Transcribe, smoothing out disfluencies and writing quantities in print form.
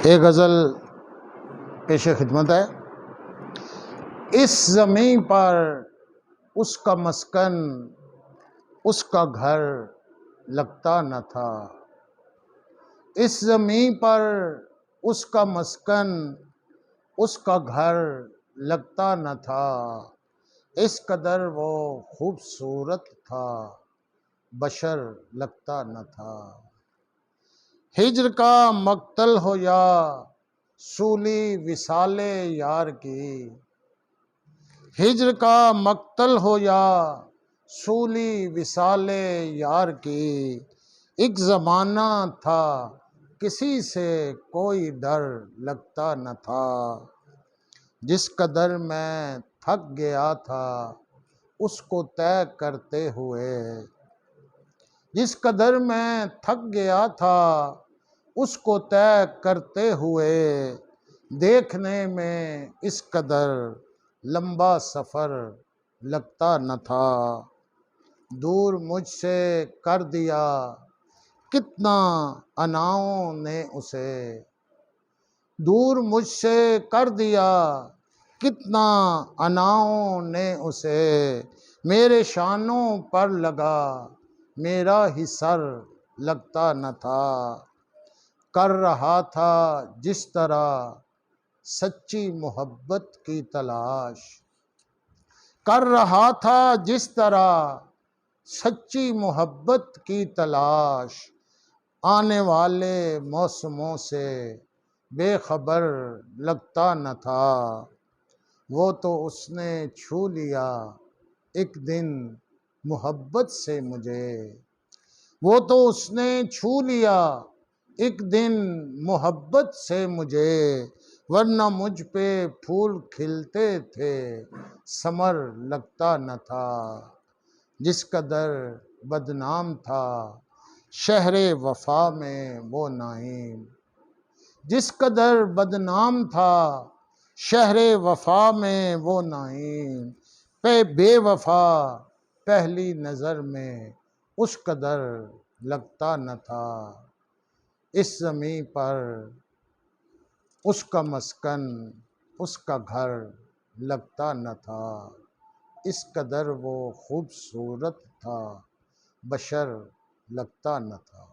एक गज़ल पेश खिदमत है। इस ज़मीं पर उसका मस्कन उसका घर लगता न था। इस ज़मीं पर उसका मस्कन उसका घर लगता न था। इस कदर वो खूबसूरत था, बशर लगता न था। हिज्र का मक्तल हो या सूली विसाले यार की, हिज्र का मक्तल हो या सूली विसाले यार की। एक ज़माना था किसी से कोई डर लगता न था। जिस कदर मैं थक गया था उसको तय करते हुए, जिस कदर मैं थक गया था उसको तय करते हुए। देखने में इस कदर लंबा सफ़र लगता न था। दूर मुझसे कर दिया कितना अनाओं ने उसे, दूर मुझसे कर दिया कितना अनाओं ने उसे। मेरे शानों पर लगा मेरा ही सर लगता न था। कर रहा था जिस तरह सच्ची मोहब्बत की तलाश, कर रहा था जिस तरह सच्ची मोहब्बत की तलाश। आने वाले मौसमों से बेखबर लगता न था। वो तो उसने छू लिया एक दिन मोहब्बत से मुझे, वो तो उसने छू लिया एक दिन मोहब्बत से मुझे। वरना मुझ पे फूल खिलते थे समर लगता न था। जिस कदर बदनाम था शहरे वफा में वो नाईम, जिस कदर बदनाम था शहरे वफा में वो नाईम। पे बेवफा पहली नज़र में उस कदर लगता न था। इस ज़मीं पर उसका मस्कन उसका घर लगता न था। इस कदर वो खूबसूरत था, बशर लगता न था।